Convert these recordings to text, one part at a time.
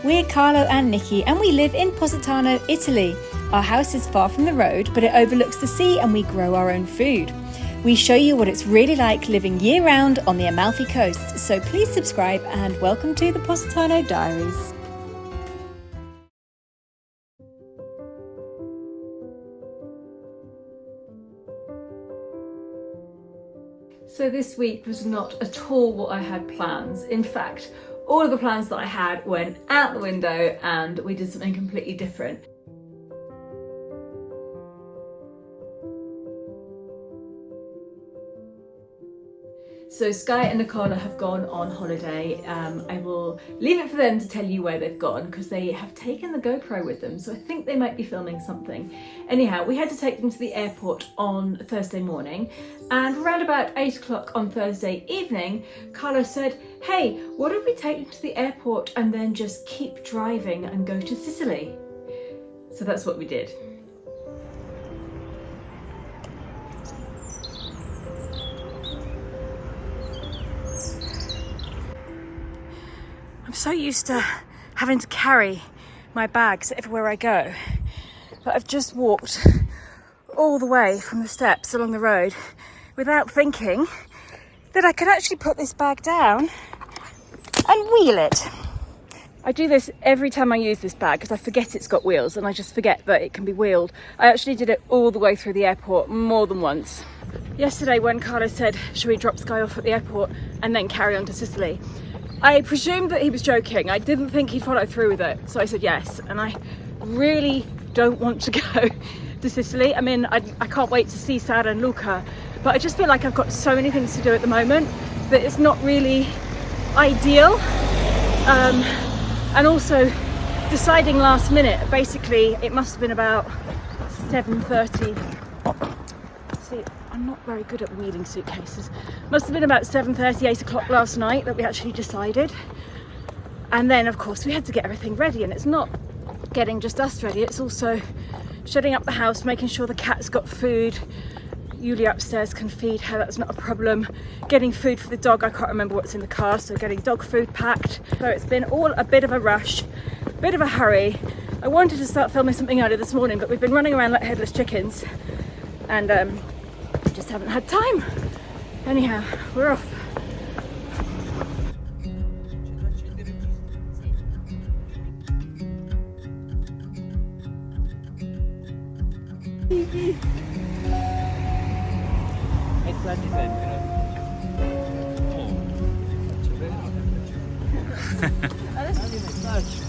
We're Carlo and Nicki and we live in Positano, Italy. Our house is far from the road, but it overlooks the sea and we grow our own food. We show you what it's really like living year-round on the Amalfi Coast, so please subscribe and welcome to the Positano Diaries. So this week was not at all what I had plans. In fact, all of the plans that I had went out the window and we did something completely different. So Sky and Nicola have gone on holiday. I will leave it for them to tell you where they've gone because they have taken the GoPro with them, so I think they might be filming something. Anyhow, we had to take them to the airport on Thursday morning, and around about 8 o'clock on Thursday evening, Carlo said, hey, what if we take them to the airport and then just keep driving and go to Sicily? So that's what we did. I'm so used to having to carry my bags everywhere I go, but I've just walked all the way from the steps along the road without thinking that I could actually put this bag down and wheel it. I do this every time I use this bag because I forget it's got wheels and I just forget that it can be wheeled. I actually did it all the way through the airport more than once. Yesterday when Carlo said, should we drop Sky off at the airport and then carry on to Sicily? I presumed that he was joking. I didn't think he'd follow through with it, so I said yes. And I really don't want to go to Sicily. I mean, I can't wait to see Sara and Luca, but I just feel like I've got so many things to do at the moment that it's not really ideal. And also deciding last minute, basically it must have been about 7:30. See, I'm not very good at wheeling suitcases. Must have been about 7:30, 8 o'clock last night that we actually decided. And then of course we had to get everything ready, and it's not getting just us ready, it's also shutting up the house, making sure the cat's got food. Yulia upstairs can feed her, that's not a problem. Getting food for the dog, I can't remember what's in the car, so getting dog food packed. So it's been all a bit of a rush, a bit of a hurry. I wanted to start filming something earlier this morning, but we've been running around like headless chickens and just haven't had time. Anyhow, we're off.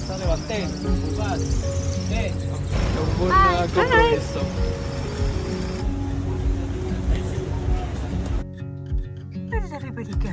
State attenti, occupati. È un buon compromesso. Where did everybody go?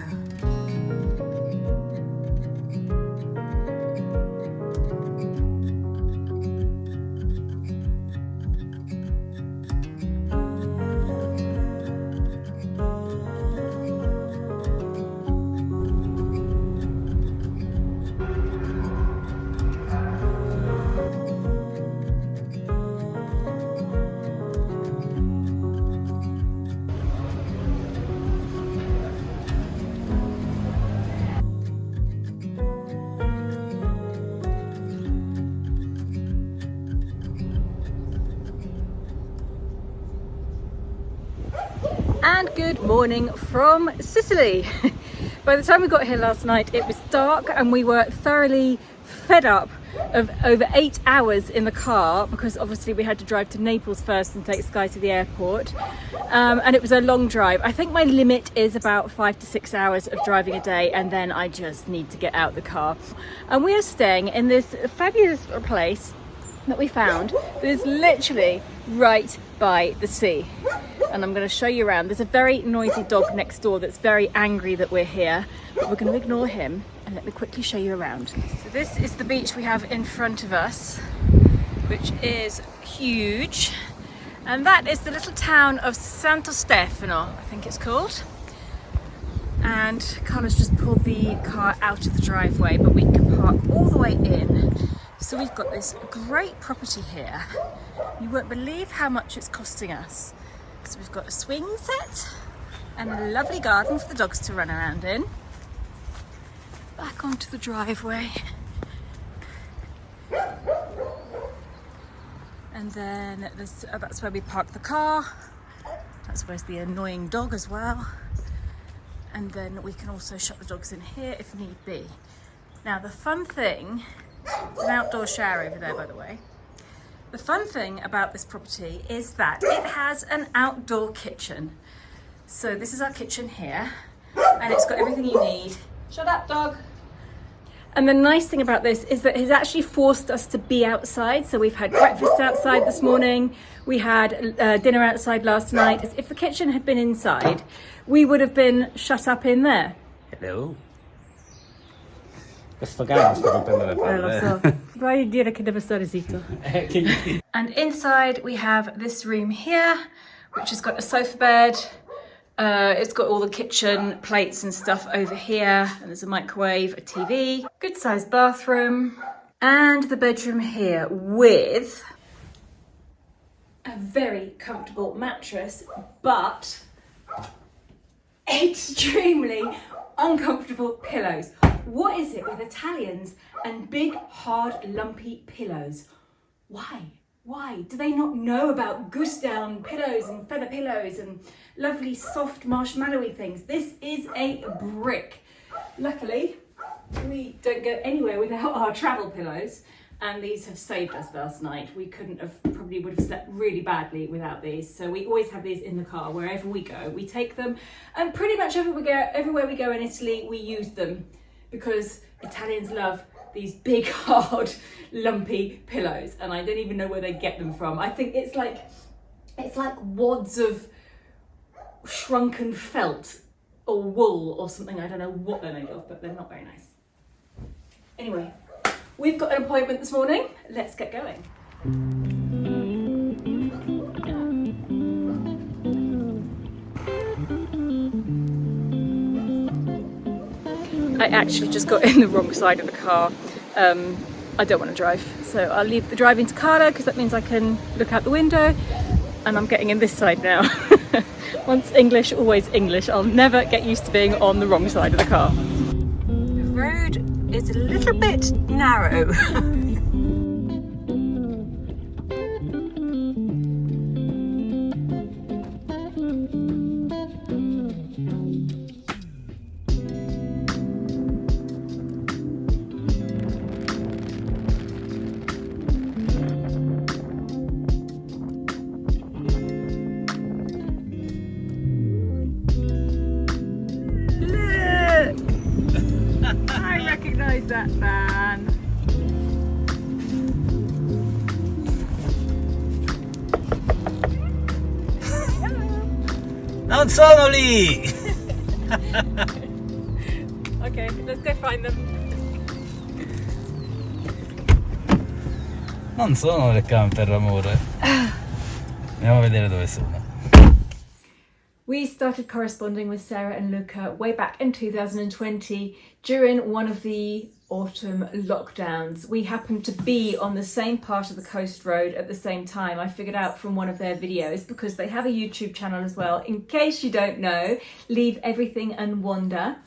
And good morning from Sicily. By the time we got here last night, it was dark and we were thoroughly fed up of over 8 hours in the car because obviously we had to drive to Naples first and take Sky to the airport. And it was a long drive. I think my limit is about 5 to 6 hours of driving a day, and then I just need to get out the car. And we are staying in this fabulous place that we found that is literally right by the sea. And I'm going to show you around. There's a very noisy dog next door that's very angry that we're here, but we're going to ignore him and let me quickly show you around. So this is the beach we have in front of us, which is huge, and that is the little town of Santo Stefano, I think it's called. And Carlos just pulled the car out of the driveway, but we can park all the way in. So we've got this great property here. You won't believe how much it's costing us. So we've got a swing set and a lovely garden for the dogs to run around in. Back onto the driveway. And then that's where we park the car. That's where's the annoying dog as well. And then we can also shut the dogs in here if need be. Now the fun thing, it's an outdoor shower over there by the way. The fun thing about this property is that it has an outdoor kitchen. So this is our kitchen here, and it's got everything you need. Shut up, dog. And the nice thing about this is that it's actually forced us to be outside. So we've had breakfast outside this morning. We had dinner outside last night. If the kitchen had been inside, we would have been shut up in there. Hello. Questo cane sta rompendo le palle. Vai dire che deve stare zitto. And inside we have this room here, which has got a sofa bed. It's got all the kitchen plates and stuff over here, and there's a microwave, a TV, good sized bathroom, and the bedroom here with a very comfortable mattress, but extremely uncomfortable pillows. What is it with Italians and big, hard, lumpy pillows? Why? Why? Do they not know about goose down pillows and feather pillows and lovely soft marshmallowy things? This is a brick. Luckily, we don't go anywhere without our travel pillows, and these have saved us last night. We probably would have slept really badly without these. So we always have these in the car wherever we go. We take them, and pretty much everywhere we go in Italy, we use them because Italians love these big, hard, lumpy pillows, and I don't even know where they get them from. I think it's like wads of shrunken felt or wool or something. I don't know what they're made of, but they're not very nice. Anyway, we've got an appointment this morning. Let's get going. I actually just got in the wrong side of the car. I don't want to drive, so I'll leave the driving to Carla because that means I can look out the window, and I'm getting in this side now. Once English, always English. I'll never get used to being on the wrong side of the car. The road is a little bit narrow. That van. Non sono lì! Okay, let's go find them. Non sono le camper, amore. Andiamo a vedere dove sono. We started corresponding with Sara and Luca way back in 2020 during one of the autumn lockdowns. We happened to be on the same part of the coast road at the same time. I figured out from one of their videos, because they have a YouTube channel as well. In case you don't know, leave everything and wander.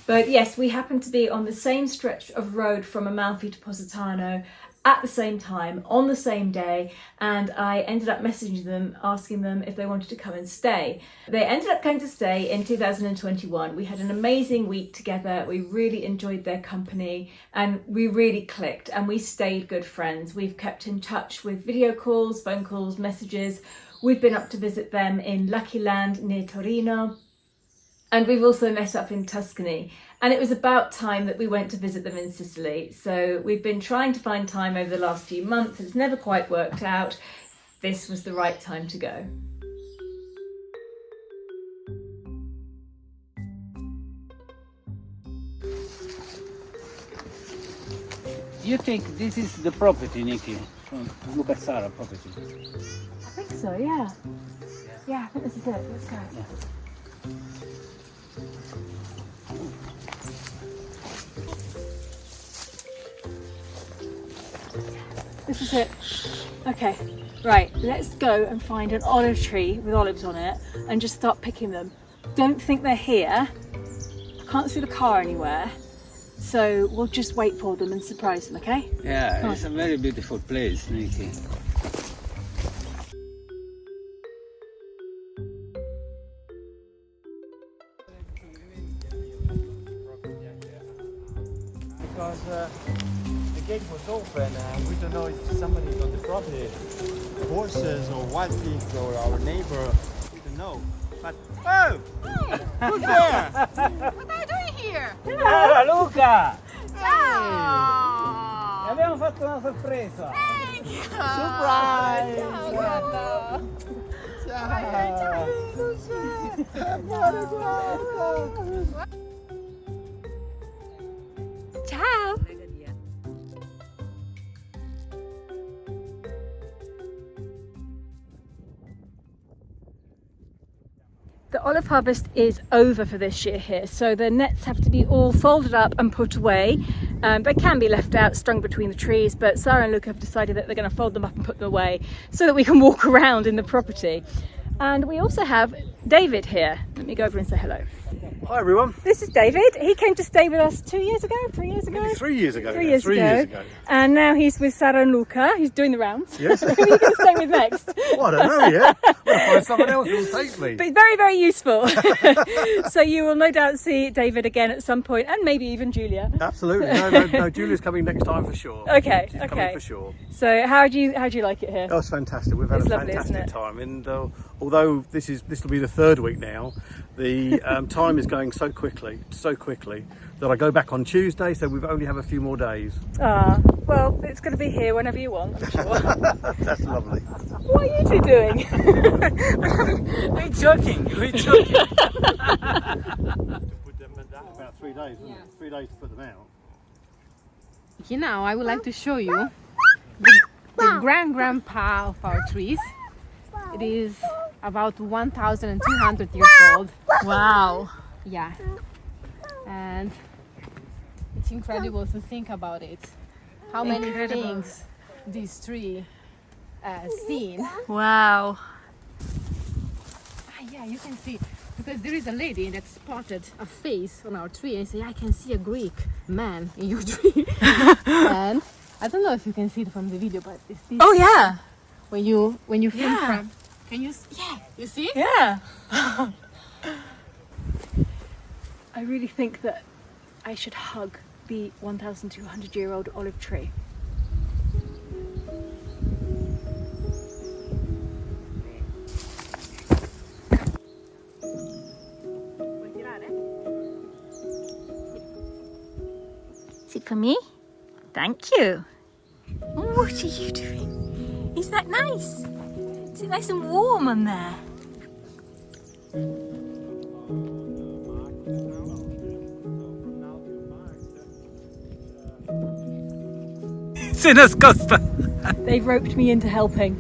But yes, we happened to be on the same stretch of road from Amalfi to Positano at the same time, on the same day, and I ended up messaging them, asking them if they wanted to come and stay. They ended up going to stay in 2021. We had an amazing week together. We really enjoyed their company, and we really clicked, and we stayed good friends. We've kept in touch with video calls, phone calls, messages. We've been up to visit them in Lucky Land near Torino, and we've also met up in Tuscany. And it was about time that we went to visit them in Sicily. So we've been trying to find time over the last few months. It's never quite worked out. This was the right time to go. You think this is the property, Nicki? From Luca Sara property? I think so, yeah. Yeah, I think this is it. Let's go. Yeah. This is it. Okay, right, let's go and find an olive tree with olives on it and just start picking them. Don't think they're here. I can't see the car anywhere. So we'll just wait for them and surprise them, okay? Yeah, it's a very beautiful place, Nicki. Because the gate was open and we don't know if somebody's on the property. Horses or wild pigs or our neighbor, we don't know. But, oh! Who's there? What are you doing here? Sara, Luca! Ciao! Abbiamo fatto una sorpresa! Surprise! Ciao! The olive harvest is over for this year here, so the nets have to be all folded up and put away. They can be left out strung between the trees, but Sara and Luca have decided that they're going to fold them up and put them away so that we can walk around in the property. And we also have David here. Let me go over and say hello. Hi everyone. This is David. He came to stay with us 2 years ago, 3 years ago? Maybe 3 years ago. 3 years ago. And now he's with Sara and Luca. He's doing the rounds. Yes. Who are you going to stay with next? Well, I don't know yet. I'm going to find someone else who will take me. But very, very useful. So you will no doubt see David again at some point, and maybe even Julia. Absolutely. No, Julia's coming next time for sure. Okay, She's okay. coming for sure. So how do you like it here? Oh, it's fantastic. We've had It's a lovely, isn't fantastic it? time. And although this will be the third week now, the time is going so quickly that I go back on Tuesday, so we only have a few more days. Well, it's going to be here whenever you want, I'm sure. That's lovely. What are you two doing? We're joking, we're joking. About 3 days, isn't it? 3 days to put them out. Okay, now I would like to show you the grand-grandpa of our trees. It is about 1,200 years old. Wow. Yeah. And it's incredible to think about it. How many Incredible. things this tree seen. Wow. Yeah, you can see, because there is a lady that spotted a face on our tree and say, I can see a Greek man in your tree. And I don't know if you can see it from the video, but it's this. Oh yeah. When you film Yeah. from, can you? Yeah, you see? Yeah. I really think that I should hug the 1,200-year-old olive tree. Is it for me? Thank you. What are you doing? Is that nice? Is it nice and warm on there? Sinus Costa. They've roped me into helping.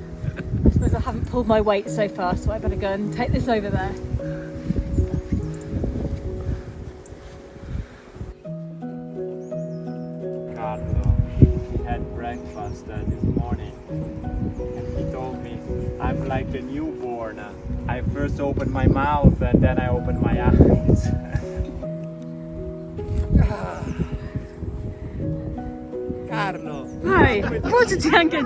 I suppose I haven't pulled my weight so far, so I better go and take this over there. Carlo, he had breakfast this morning and he told me I'm like a newborn. I first opened my mouth and then I opened my eyes. Carlo! Hi, what did you get?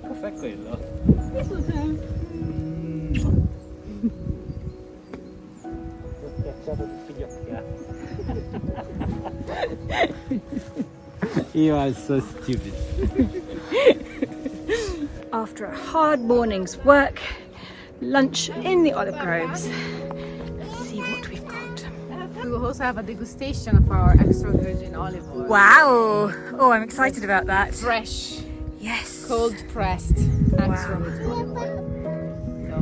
Cos'è quello? Schiacciato tutti gli occhi. You are so stupid. After a hard morning's work, lunch in the olive groves. Let's see what we've got. We will also have a degustation of our extra virgin olive oil. Wow! Oh, I'm excited about that. Fresh, Yes. cold pressed extra virgin olive oil. So,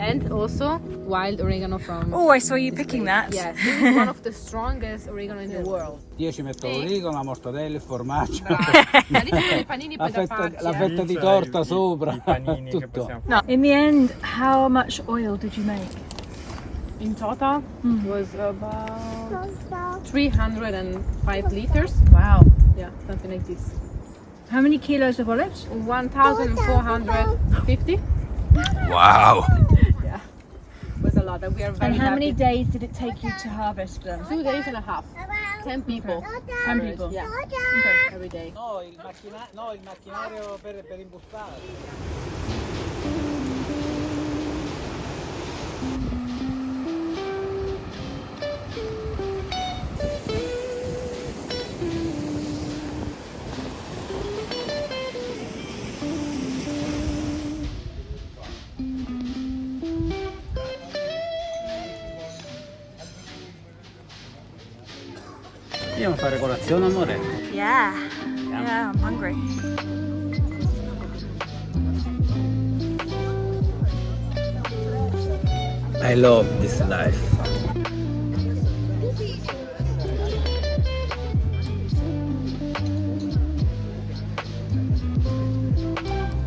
And also wild oregano from... Oh, I saw you picking that. Yes, this is one of the strongest oregano in the world. Io ci metto l'origano, la mortadella, il formaggio. Lì ci sono i panini poi da farci. La fetta di torta sopra. Tutto. No. In the end, how much oil did you make? In total, was about 305 liters. Wow. Yeah, something like this. How many kilos of olives? 1,450. Wow! Yeah, was a lot. And we are very And how many happy. days did it take you to harvest them? 2 days and a half. 10 people. 10 people. Yeah, every day. No, il macchinario per imbustare. Andiamo a fare colazione, amore? Yeah. Yeah, I'm hungry. I love this life.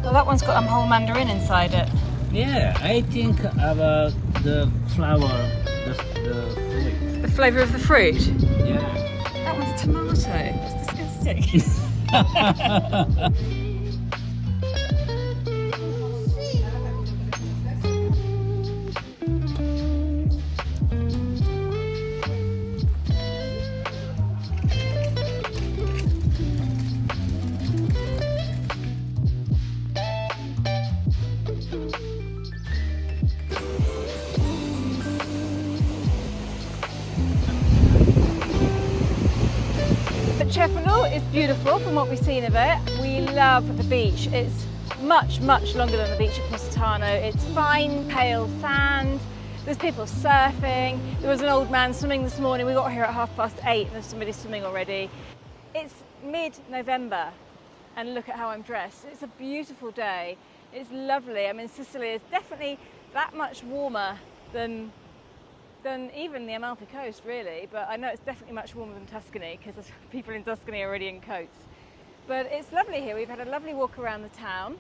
Well, that one's got a whole mandarin inside it. Yeah, I think about the flower, the fruit. The flavour of the fruit. Yeah. That one's tomato. That's disgusting. Cefalo is beautiful from what we've seen of it. We love the beach. It's much, much longer than the beach at Positano. It's fine, pale sand. There's people surfing. There was an old man swimming this morning. We got here at 8:30 and there's somebody swimming already. It's mid-November and look at how I'm dressed. It's a beautiful day. It's lovely. I mean, Sicily is definitely that much warmer than even the Amalfi Coast, really, but I know it's definitely much warmer than Tuscany because people in Tuscany are already in coats. But it's lovely here. We've had a lovely walk around the town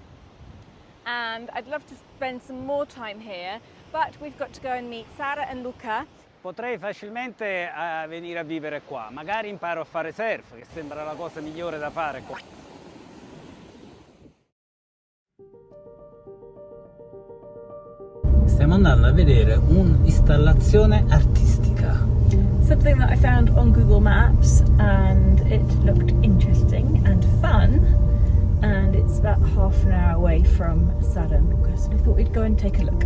and I'd love to spend some more time here, but we've got to go and meet Sara and Luca. Potrei facilmente venire a vivere qua, magari imparo a fare surf, che sembra la cosa migliore da fare qua. Stiamo andando a vedere un'installazione artistica. Something that I found on Google Maps and it looked interesting and fun, and it's about half an hour away from Sara and Luca, so we thought we'd go and take a look.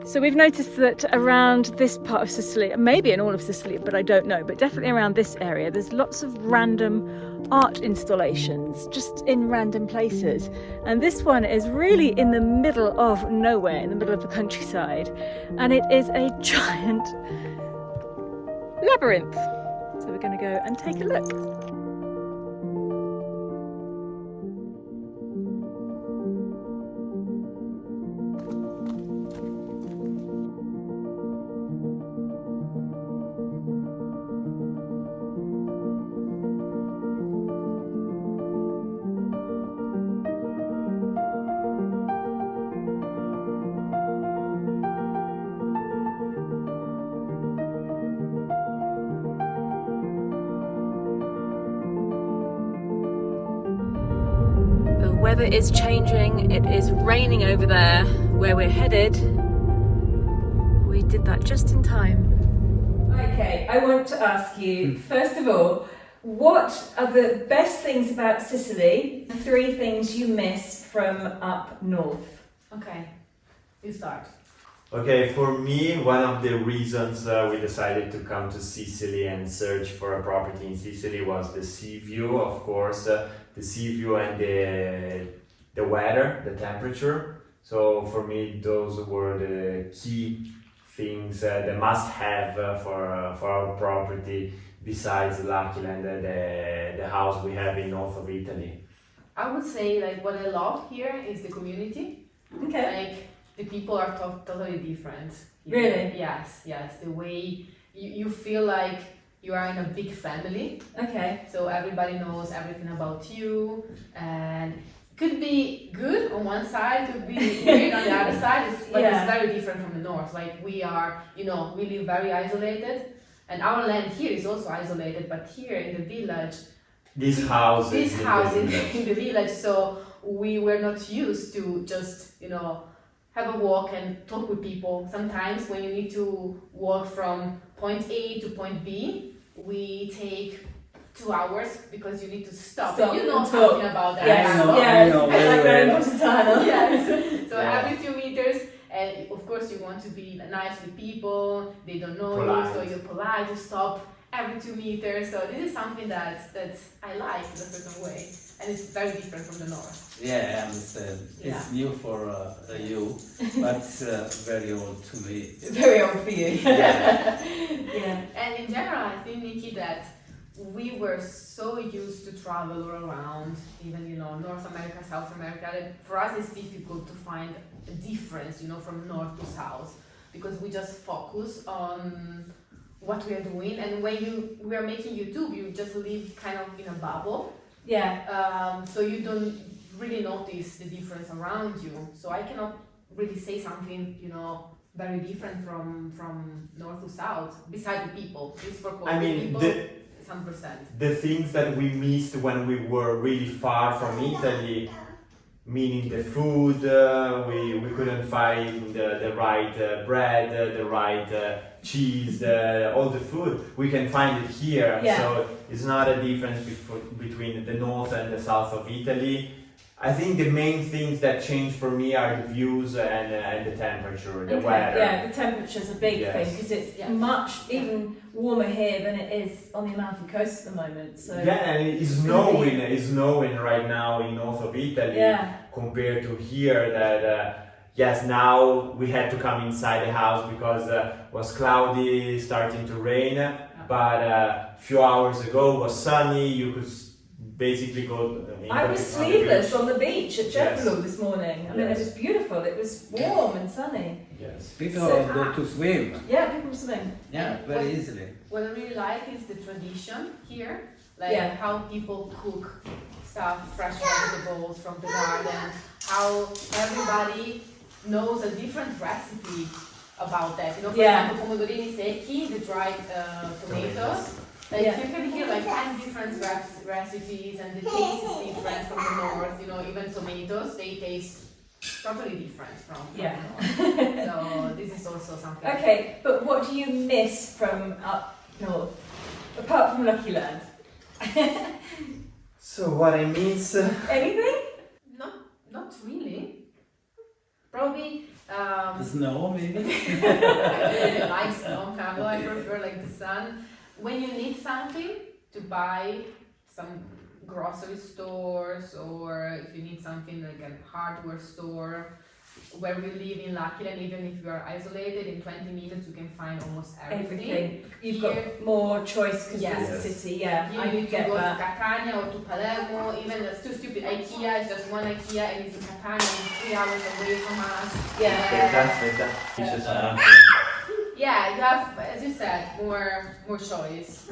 So we've noticed that around this part of Sicily, maybe in all of Sicily, but I don't know, but definitely around this area, there's lots of random art installations just in random places. And this one is really in the middle of nowhere, in the middle of the countryside. And it is a giant labyrinth. So we're going to go and take a look. The weather is changing, it is raining over there where we're headed. We did that just in time. Okay, I want to ask you, first of all, what are the best things about Sicily? 3 things you miss from up north. Okay, you start. Okay, for me, one of the reasons we decided to come to Sicily and search for a property in Sicily was the sea view, of course, the sea view and the weather, the temperature. So for me, those were the key things, the must-have for our property besides L'Aquila, the house we have in north of Italy? I would say like what I love here is the community. Okay. Like the people are totally different. Really? Yes. The way you feel like you are in a big family. Okay. So everybody knows everything about you, and could be good on one side, could be weird on the other side. But it's very different from the north. Like we are, we live very isolated, and our land here is also isolated. But here in the village, This house is in the village, so we were not used to just have a walk and talk with people. Sometimes when you need to walk from point A to point B, we take 2 hours because you need to stop. You know something about that. Yes, I know like we're in Positano. Yes. So every few meters, and of course you want to be nice with people. They don't know you, so you're polite. You stop every 2 meters. So this is something that I like in a certain way, and it's very different from the north. Yeah, I understand. It's new for you, but very old to me. Very old for you. And in general, I think, Nicki, that we were so used to travel all around, even North America, South America, that for us it's difficult to find a difference, from north to south, because we just focus on what we are doing. And when we are making YouTube, you just live kind of in a bubble. Yeah. So you don't really notice the difference around you. So I cannot really say something, very different from north to south, besides the people. Just for people, 100%. The things that we missed when we were really far from Italy, meaning the food, we couldn't find the right bread, the right cheese, all the food. We can find it here, so it's not a difference between the north and the south of Italy. I think the main things that change for me are the views and the temperature, the weather. Yeah, the temperature's a big thing because it's much even warmer here than it is on the Amalfi Coast at the moment. So and it's snowing right now in north of Italy compared to here. That now we had to come inside the house because it was cloudy, starting to rain. But a few hours ago it was sunny. You could basically go. I was sleeveless on the beach at Cefalu this morning. I mean, it was beautiful. It was warm and sunny. Yes. People go to swim. Yeah, people swim. Yeah, very easily. What I really like is the tradition here, like how people cook stuff, fresh vegetables from the garden, how everybody knows a different recipe about that. For example, pomodorini secchi, the dried tomatoes. Like you can hear like 10 different recipes, and the taste is different from the north. Even tomatoes, they taste totally different from the north. So this is also something. Okay, but what do you miss from up north, apart from Lucky Land? So what I miss? Anything? Not really. Probably. The snow, maybe. I really like snow. I prefer like the sun. When you need something to buy, some grocery stores, or if you need something like a hardware store, where we live in L'Aquila, even if you are isolated, in 20 minutes you can find almost everything. You've got more choice because it's a city, You need to go to Catania or to Palermo, even that's too stupid. IKEA is just one IKEA and it's in Catania, it's 3 hours away from us. You have, as you said, more choice.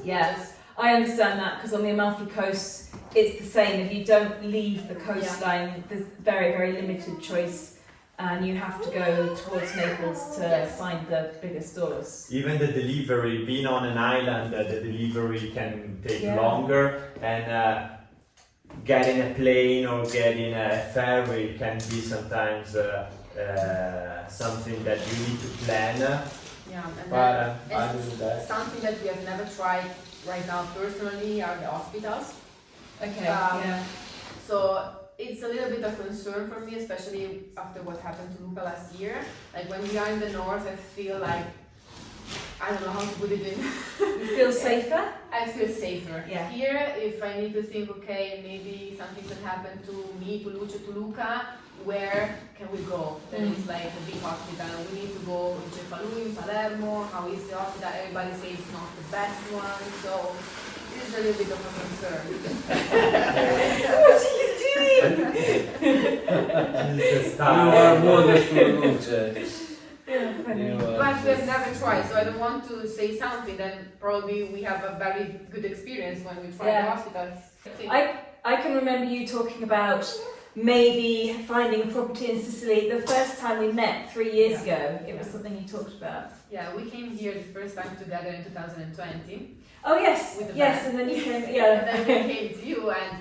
I understand that because on the Amalfi Coast it's the same. If you don't leave the coastline, there's very, very limited choice, and you have to go towards Naples to find the bigger stores. Even the delivery, being on an island, the delivery can take longer, and getting a plane or getting a ferry can be sometimes something that you need to plan. Something that we have never tried right now personally are the hospitals. So it's a little bit of concern for me, especially after what happened to Luca last year. Like when we are in the north, I feel like I don't know how to put it in. You feel safer? I feel safer. Yeah. Here, if I need to think, okay, maybe something could happen to me, to Lucio, to Luca, where can we go? Then it's like a big hospital. We need to go in Cefalù, in Palermo. How is the hospital? Everybody says it's not the best one, so it's a little bit of a concern. What are you doing? You are wonderful, Luca. Yeah, funny. But we have never tried, so I don't want to say something. Then probably we have a very good experience when we try the Yeah. hospital. I can remember you talking about maybe finding a property in Sicily the first time we met 3 years ago. It was something you talked about. Yeah, we came here the first time together in 2020. Oh yes, With the yes, van. and then you came. And Yeah. then we came to you, and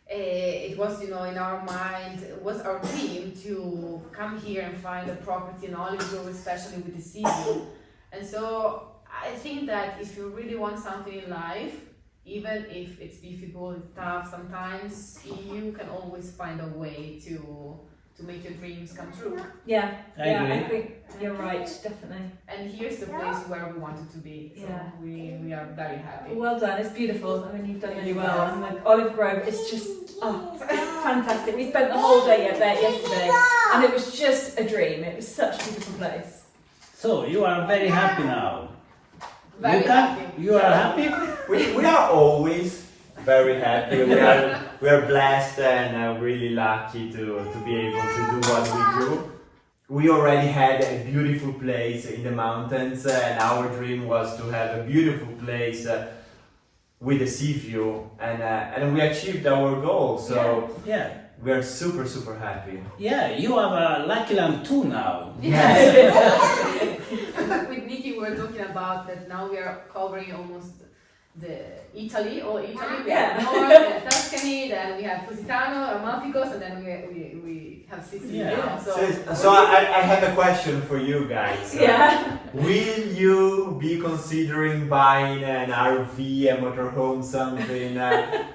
it was, you know, in our mind, it was our dream to come here and find a property in Olive Grove, especially with the sea view. And so I think that if you really want something in life, even if it's difficult, it's tough sometimes, you can always find a way to make your dreams come true. Yeah, I yeah, agree. I think you're right, definitely. And here's the place where we wanted to be. So Yeah. we are very happy. Well done, it's beautiful. I mean, you've done really well. And the Olive Grove is just fantastic. We spent the whole day there yesterday, and it was just a dream. It was such a beautiful place. So you are very happy now. Very Luca, happy. you are happy? We are always very happy. We are blessed and really lucky to be able to do what we do. We already had a beautiful place in the mountains, and our dream was to have a beautiful place with a sea view, and we achieved our goal. So Yeah. we are super happy. Yeah, you have a Lucky Land too now. With Nicki, we were talking about that now we are covering almost all Italy. We have North, we have Tuscany, then we have Positano, Amalficos, and then we have Sicily Yeah. now. So I have a question for you guys. Yeah. Will you be considering buying an RV, a motorhome, something?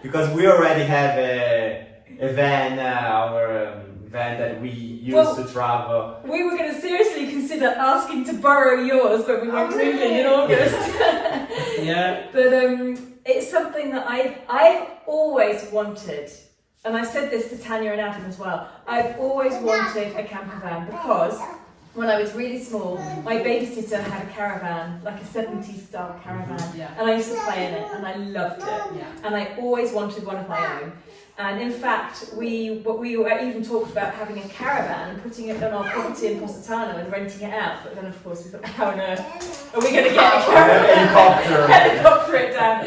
Because we already have a van, our van that we use to travel. We were going to seriously consider asking to borrow yours, but we went to England in August. Yeah. But it's something that I've always wanted, and I said this to Tanya and Adam as well. I've always wanted a camper van because when I was really small, my babysitter had a caravan, like a 70s style caravan, and I used to play in it, and I loved it. Yeah. And I always wanted one of my own. And in fact, we even talked about having a caravan and putting it on our property in Positano and renting it out. But then, of course, we thought, how on earth are we going to get a caravan? Helicopter it down.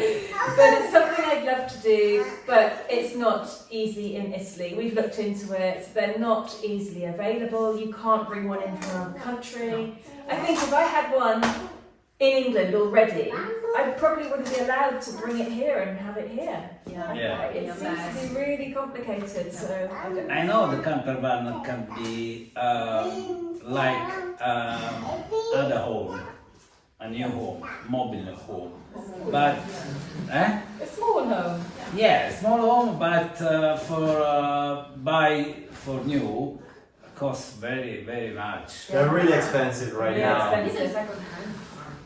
But it's something I'd love to do, but it's not easy in Italy. We've looked into it. They're not easily available. You can't bring one in from another country. I think if I had one in England already, I probably wouldn't be allowed to bring it here and have it here. Yeah. It seems to be really complicated, so I don't know. I know the camper van can be like other home, a new home, mobile home. But, A small home. yeah, small home, but for new costs very much. They're really expensive right Yeah, now. expensive. Even second hand.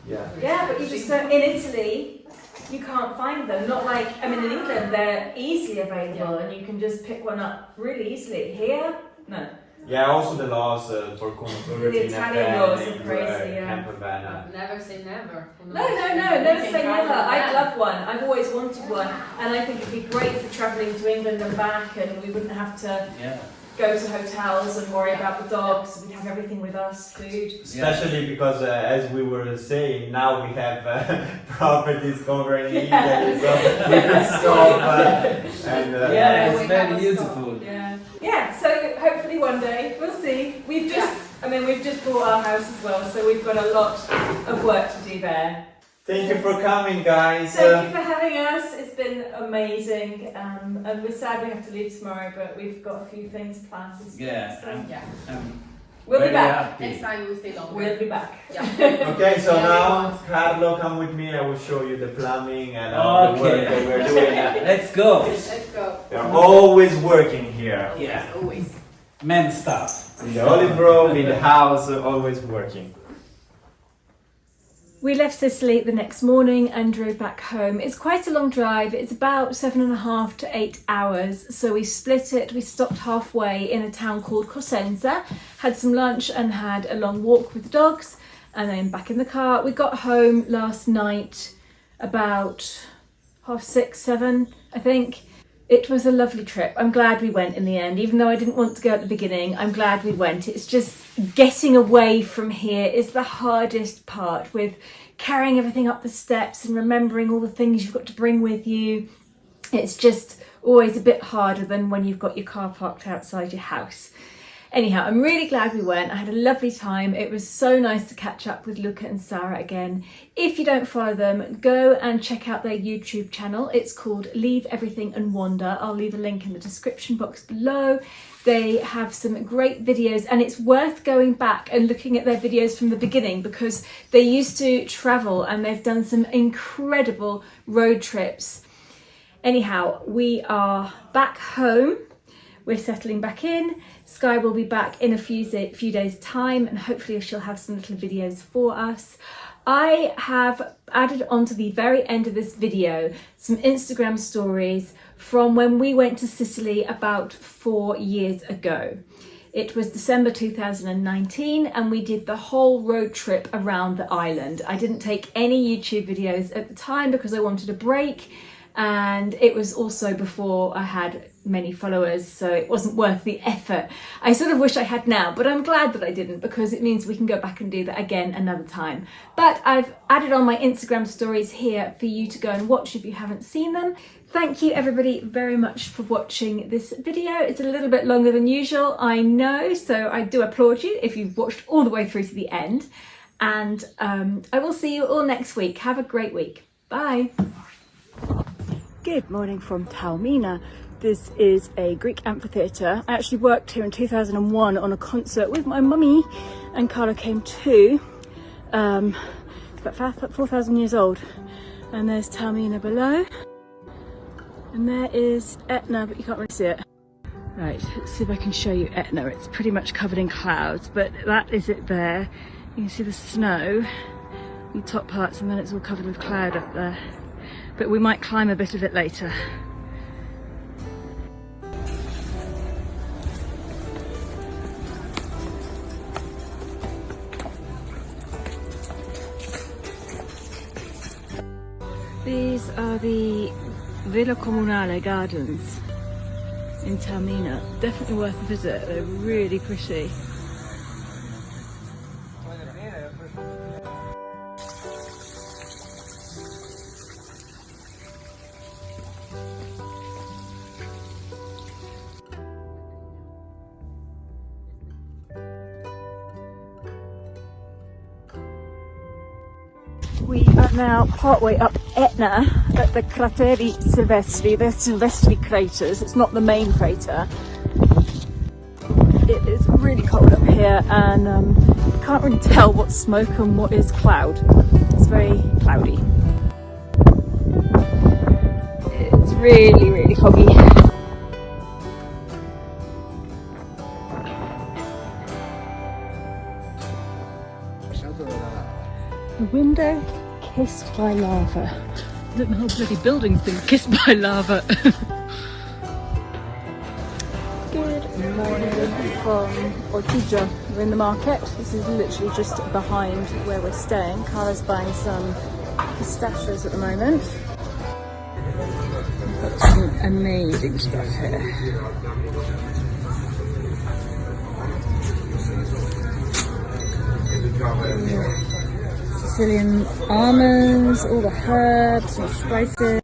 Yeah. Yeah, but you just don't, in Italy, you can't find them. Not like, I mean, in England, they're easily available and you can just pick one up really easily. Here, no. Yeah, also the laws for converting The Italian laws are into crazy, a yeah. camper van. Never say never. No, never say never. I'd love one. I've always wanted one. And I think it'd be great for travelling to England and back, and we wouldn't have to Yeah. go to hotels and worry about the dogs. We'd have everything with us, food. Especially because, as we were saying, now we have properties covering Italy, so we can stop and Yeah, it's very beautiful. Yeah, so hopefully one day, we'll see. We've just bought our house as well, so we've got a lot of work to do there. Thank you for coming, guys. Thank you for having us. It's been amazing, and we're sad we have to leave tomorrow, but we've got a few things planned. Yeah, So, we'll be very back. happy. Next time we'll stay longer. We'll be back. Okay, so Yeah, now, Carlo, come with me. I will show you the plumbing and the work Okay. that we're doing. Let's go. Let's go. We're always working here. Yeah. Always. Men stuff. In the Olive Grove, in the house, always working. We left Sicily the next morning and drove back home. It's quite a long drive. It's about 7.5 to 8 hours. So we split it. We stopped halfway in a town called Cosenza, had some lunch and had a long walk with the dogs, and then back in the car. We got home last night about 6:30, 7, I think. It was a lovely trip. I'm glad we went in the end, even though I didn't want to go at the beginning. I'm glad we went. It's just getting away from here is the hardest part, with carrying everything up the steps and remembering all the things you've got to bring with you. It's just always a bit harder than when you've got your car parked outside your house. Anyhow, I'm really glad we went. I had a lovely time. It was so nice to catch up with Luca and Sara again. If you don't follow them, go and check out their YouTube channel. It's called Leave Everything and Wander. I'll leave a link in the description box below. They have some great videos, and it's worth going back and looking at their videos from the beginning, because they used to travel and they've done some incredible road trips. Anyhow, we are back home. We're settling back in. Sky will be back in a few days' time, and hopefully she'll have some little videos for us. I have added onto the very end of this video some Instagram stories from when we went to Sicily about 4 years ago. It was December 2019, and we did the whole road trip around the island. I didn't take any YouTube videos at the time because I wanted a break, and it was also before I had many followers, so it wasn't worth the effort. I sort of wish I had now, but I'm glad that I didn't, because it means we can go back and do that again another time. But I've added on my Instagram stories here for you to go and watch if you haven't seen them. Thank you everybody very much for watching this video. It's a little bit longer than usual, I know, so I do applaud you if you've watched all the way through to the end. And I will see you all next week. Have a great week. Bye. Good morning from Taormina. This is a Greek amphitheatre. I actually worked here in 2001 on a concert with my mummy, and Carla came too. It's about 4,000 years old. And there's Taormina below. And there is Etna, but you can't really see it. Right, let's see if I can show you Etna. It's pretty much covered in clouds, but that is it there. You can see the snow in the top parts, and then it's all covered with cloud up there. But we might climb a bit of it later. These are the Villa Comunale gardens in Taormina. Definitely worth a visit, they're really pretty. We are now partway up Etna at the Crateri Silvestri. They're Silvestri craters, it's not the main crater. It is really cold up here, and you can't really tell what's smoke and what is cloud. It's very cloudy. It's really, really foggy. The window kissed by lava. I don't know how bloody building's been kissed by lava. Good morning from Ortigia. We're in the market. This is literally just behind where we're staying. Carla's buying some pistachios at the moment. We've got some amazing stuff here. Sicilian almonds, all the herbs and spices.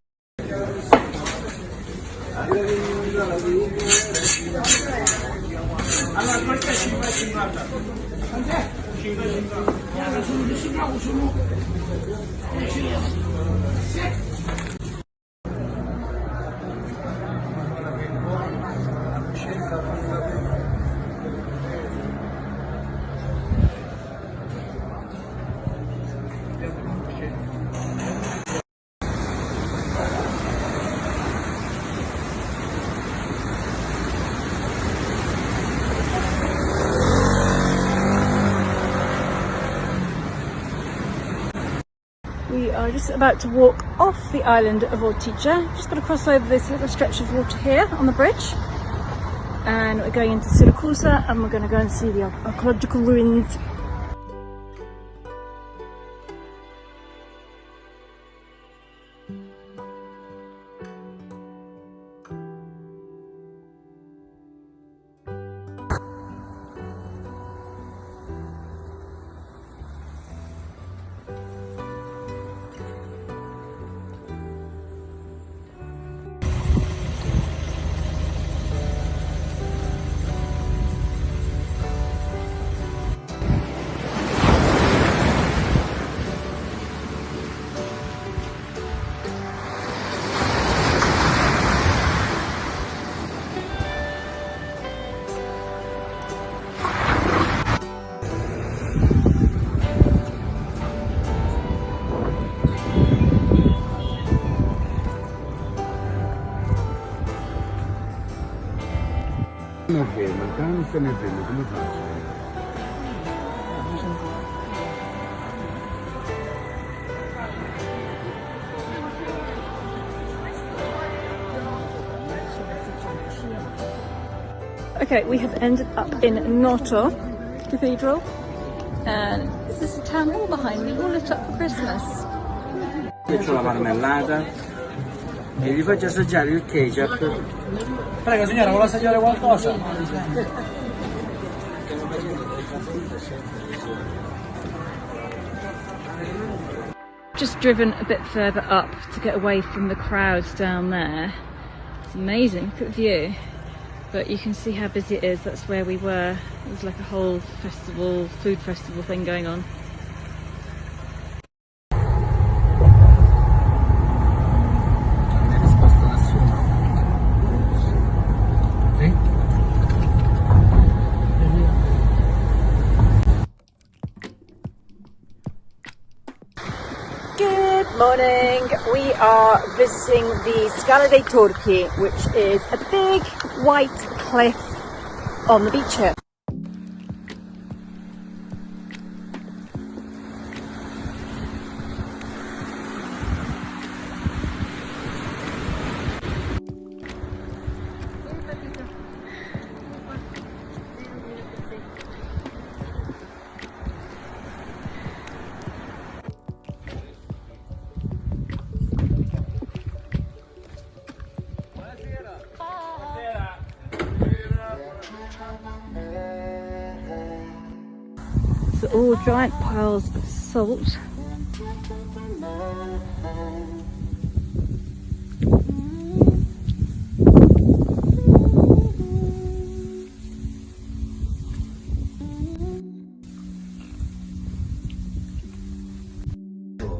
we're just about to walk off the island of Ortigia. Just got to cross over this little stretch of water here on the bridge. And we're going into Siracusa and we're going to go and see the archaeological ruins. Non fermo, non se ne fermo, come faccio? Okay, we have ended up in Noto Cathedral, and this is the town hall behind me, all lit up for Christmas. Io ho la marmellata e vi faccio assaggiare il ketchup. Prego signora, vuole assaggiare qualcosa? Just driven a bit further up to get away from the crowds down there. It's amazing, look at the view. But you can see how busy it is. That's where we were. It was like a whole festival, food festival thing going on. Good morning. We are visiting the Scala dei Turchi, which is a big white cliff on the beach here. So all giant piles of salt.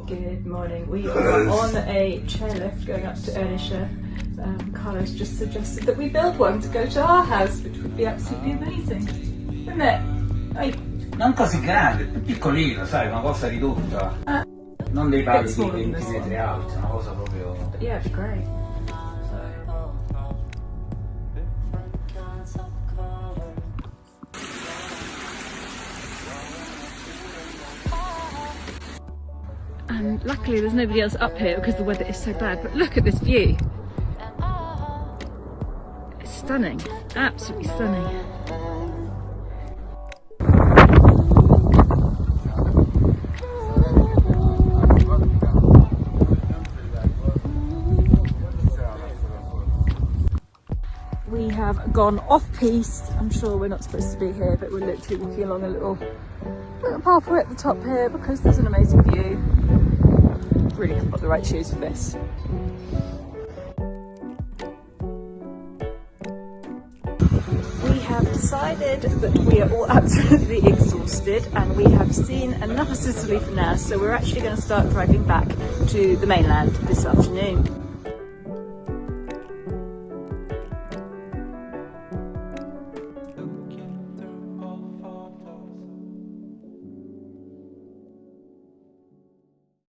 Good morning. We are on a chairlift going up to Ernisha. Carlos just suggested that we build one to go to our house, which would be absolutely amazing, wouldn't it? Non così grande, più piccolino, sai, una cosa ridotta. Non dei pali di 20 metri alti, una cosa proprio... Yeah, it'd be great. And luckily there's nobody else up here because the weather is so bad, but look at this view. It's stunning, absolutely stunning. We have gone off-piste. I'm sure we're not supposed to be here, but we're literally walking along a little pathway at the top here because there's an amazing view. Really haven't got the right shoes for this. We have decided that we are all absolutely exhausted and we have seen enough of Sicily for now, so we're actually going to start driving back to the mainland this afternoon.